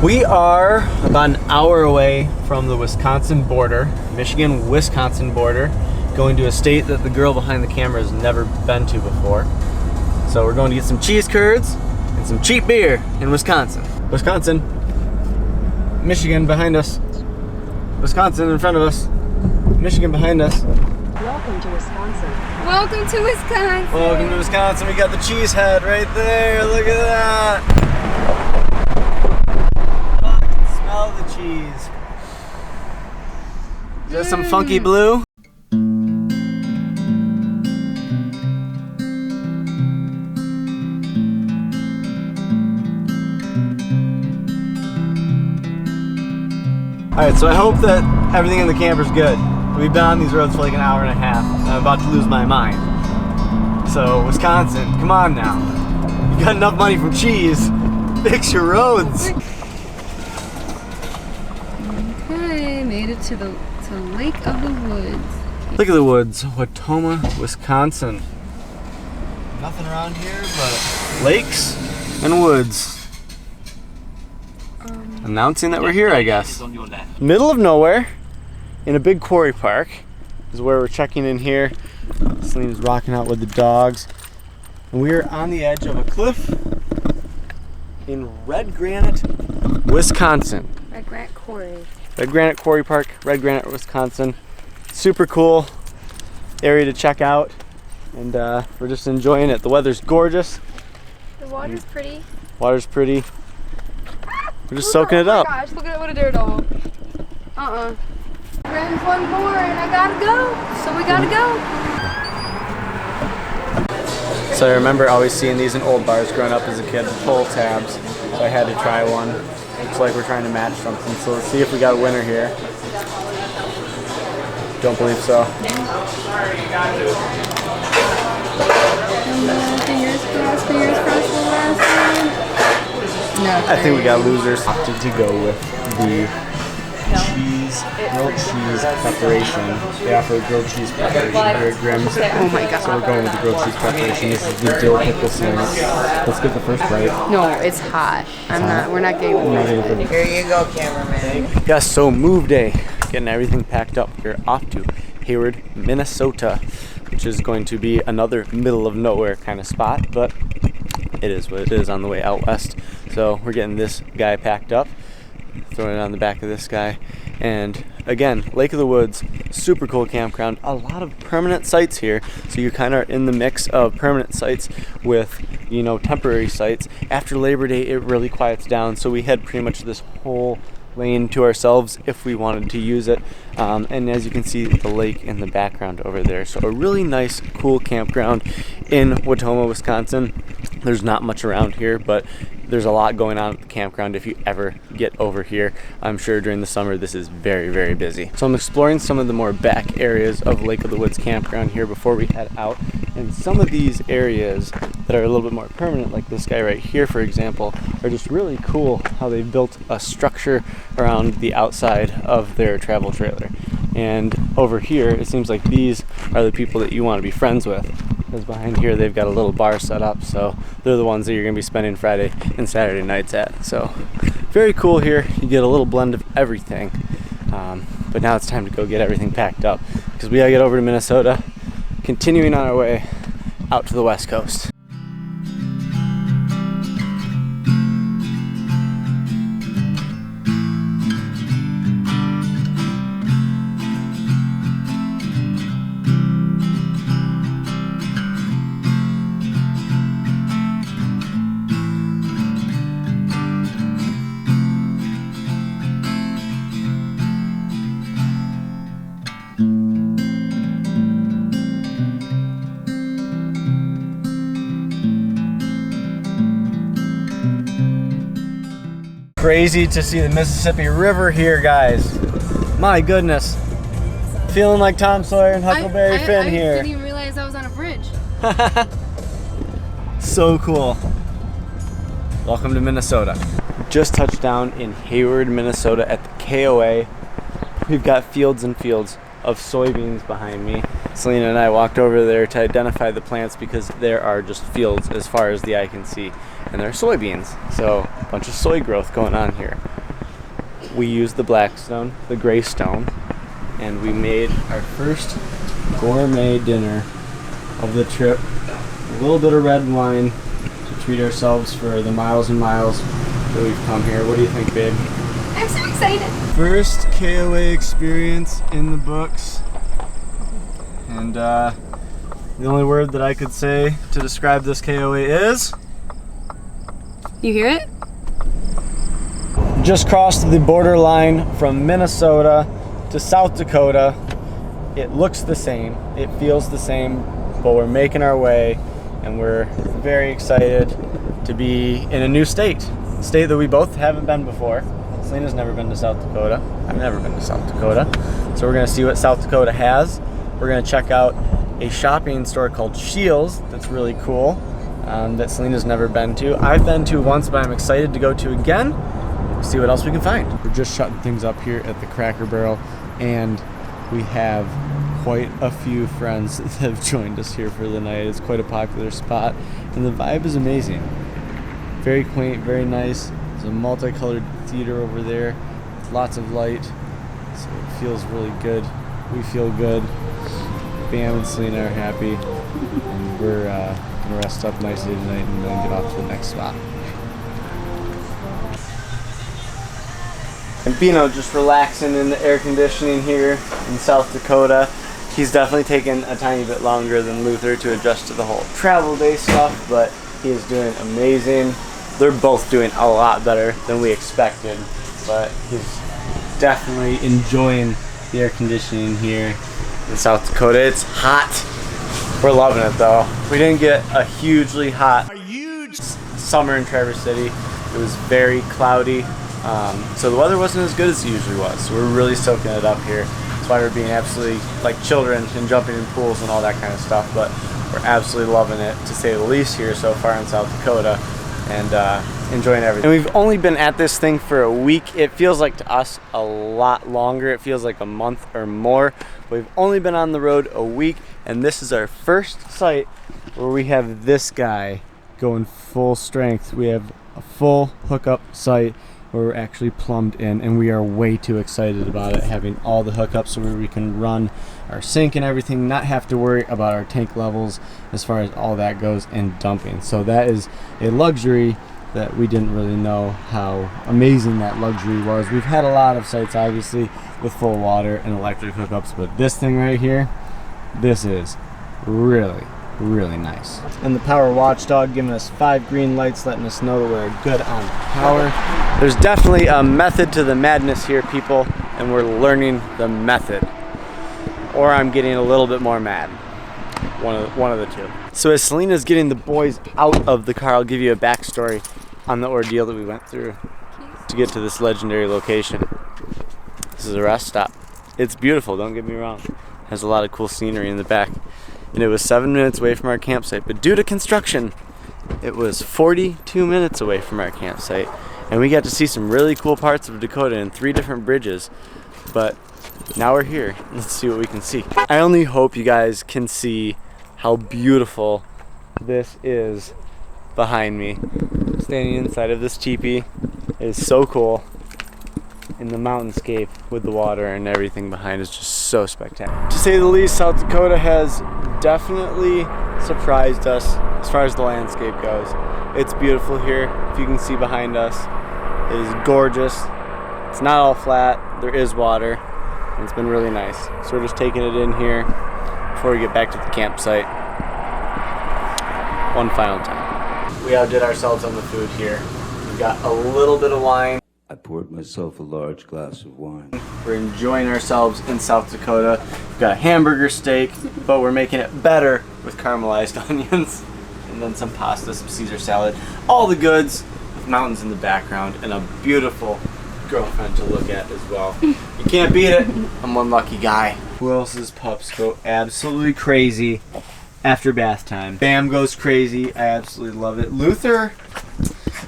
We are about an hour away from the Wisconsin border, Michigan-Wisconsin border, going to a state that the girl behind the camera has never been to before. So we're going to get some cheese curds and some cheap beer in Wisconsin. Wisconsin, Michigan behind us, Wisconsin in front of us, Michigan behind us. Welcome to Wisconsin. Welcome to Wisconsin. Welcome to Wisconsin. We got the cheese head right there. Look at that. Oh, I can smell the cheese. Is that some funky blue? Alright, so I hope that everything in the camper's good. We've been on these roads for like an hour and a half, and I'm about to lose my mind. So, Wisconsin, come on now. You got enough money from cheese. Fix your roads. Okay, made it to Lake of the Woods. Look at the woods, Watoma, Wisconsin. Nothing around here but lakes and woods. Announcing that we're here, I guess. Middle of nowhere, in a big quarry park, is where we're checking in here. Selena's rocking out with the dogs. And we are on the edge of a cliff in Red Granite, Wisconsin. Red Granite Quarry. Red Granite Quarry Park, Red Granite, Wisconsin. Super cool area to check out, and we're just enjoying it. The weather's gorgeous. The water's pretty. Water's pretty. We're just soaking it up. Oh my gosh, look at what a dirt hole. Grand's one more and I gotta go. So we gotta go. So I remember always seeing these in old bars growing up as a kid, pull tabs. So I had to try one. Looks like we're trying to match something. So let's see if we got a winner here. Don't believe so. Fingers crossed for the last one. No, I think we got losers. Opted to go with the grilled cheese preparation. They offer grilled cheese preparation here at Grimm's. Oh my god. So we're going with the grilled cheese preparation. This is the dill pickle sandwich. Let's get the first bite. No, it's hot. We're not getting it. Here you go, cameraman. Yes, so move day. Getting everything packed up. We're off to Hayward, Minnesota, which is going to be another middle of nowhere kind of spot, but it is what it is on the way out west. So we're getting this guy packed up, throwing it on the back of this guy. And again, Lake of the Woods, super cool campground. A lot of permanent sites here, so you kind of are in the mix of permanent sites with, you know, temporary sites. After Labor Day, it really quiets down, so we had pretty much this whole lane to ourselves if we wanted to use it. And as you can see, the lake in the background over there. So a really nice, cool campground in Watoma, Wisconsin. There's not much around here, but there's a lot going on at the campground if you ever get over here. I'm sure during the summer this is very, very busy. So I'm exploring some of the more back areas of Lake of the Woods campground here before we head out. And some of these areas that are a little bit more permanent, like this guy right here, for example, are just really cool how they've built a structure around the outside of their travel trailer. And over here, it seems like these are the people that you want to be friends with. Because behind here, they've got a little bar set up, so they're the ones that you're going to be spending Friday and Saturday nights at. So very cool here. You get a little blend of everything. But now it's time to go get everything packed up, because we got to get over to Minnesota, continuing on our way out to the West Coast. Crazy to see the Mississippi River here, guys. My goodness. Feeling like Tom Sawyer and Huckleberry Finn here. I didn't even realize I was on a bridge. So cool. Welcome to Minnesota. Just touched down in Hayward, Minnesota at the KOA. We've got fields and fields of soybeans behind me. Selena and I walked over there to identify the plants because there are just fields as far as the eye can see. And they're soybeans, so a bunch of soy growth going on here. we used the black stone, the gray stone, and we made our first gourmet dinner of the trip. A little bit of red wine to treat ourselves for the miles and miles that we've come here. What do you think, babe? I'm so excited. First KOA experience in the books. And the only word that I could say to describe this KOA is... You hear it? Just crossed the borderline from Minnesota to South Dakota. It looks the same, it feels the same, but we're making our way and we're very excited to be in a new state that we both haven't been before. Selena's never been to South Dakota. I've never been to South Dakota. So we're gonna see what South Dakota has. We're gonna check out a shopping store called Shields that's really cool, that Selena's never been to. I've been to once, but I'm excited to go to again. See what else we can find. We're just shutting things up here at the Cracker Barrel, and we have quite a few friends that have joined us here for the night. It's quite a popular spot, and the vibe is amazing. Very quaint, very nice. There's a multicolored theater over there with lots of light, so it feels really good. We feel good. Bam and Selena are happy, and we're gonna rest up nicely tonight and then get off to the next spot. And Bino just relaxing in the air conditioning here in South Dakota. He's definitely taken a tiny bit longer than Luther to adjust to the whole travel day stuff, but he is doing amazing. They're both doing a lot better than we expected, but he's definitely enjoying the air conditioning here in South Dakota. It's hot. We're loving it though. We didn't get a hugely hot summer in Traverse City. It was very cloudy. So the weather wasn't as good as it usually was. So we're really soaking it up here. That's why we're being absolutely like children and jumping in pools and all that kind of stuff. But we're absolutely loving it, to say the least, here so far in South Dakota, and enjoying everything. And we've only been at this thing for a week. It feels like to us a lot longer. It feels like a month or more. We've only been on the road a week, and this is our first site where we have this guy going full strength. We have a full hookup site where we're actually plumbed in, and we are way too excited about it, having all the hookups where we can run our sink and everything, not have to worry about our tank levels as far as all that goes, and dumping. So that is a luxury that we didn't really know how amazing that luxury was. We've had a lot of sites obviously with full water and electric hookups, but this thing right here, this is really nice. And the power watchdog giving us 5 green lights, letting us know that we're good on power. There's definitely a method to the madness here, people, and we're learning the method. Or I'm getting a little bit more mad. One of the two. So as Selena's getting the boys out of the car, I'll give you a backstory on the ordeal that we went through to get to this legendary location. This is a rest stop. It's beautiful, don't get me wrong. Has a lot of cool scenery in the back. And it was 7 minutes away from our campsite, but due to construction, it was 42 minutes away from our campsite. And we got to see some really cool parts of Dakota in 3 different bridges. But now we're here. Let's see what we can see. I only hope you guys can see how beautiful this is behind me. Standing inside of this teepee is so cool. And the mountainscape with the water and everything behind is just so spectacular. To say the least, South Dakota has definitely surprised us as far as the landscape goes. It's beautiful here. If you can see behind us, it is gorgeous. It's not all flat. There is water. And it's been really nice. So we're just taking it in here before we get back to the campsite. One final time. We outdid ourselves on the food here. We got a little bit of wine. I poured myself a large glass of wine. We're enjoying ourselves in South Dakota. We've got a hamburger steak, but we're making it better with caramelized onions. And then some pasta, some Caesar salad. All the goods with mountains in the background and a beautiful girlfriend to look at as well. You can't beat it. I'm one lucky guy. Who else's pups go absolutely crazy after bath time? Bam goes crazy. I absolutely love it. Luther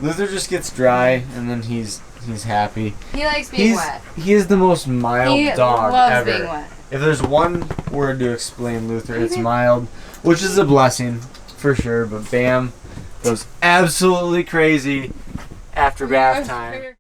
just gets dry and then he's happy. He likes being wet. He is the most mild dog loves ever. being wet. If there's one word to explain Luther, it's mild, which is a blessing for sure. But Bam goes absolutely crazy after bath time.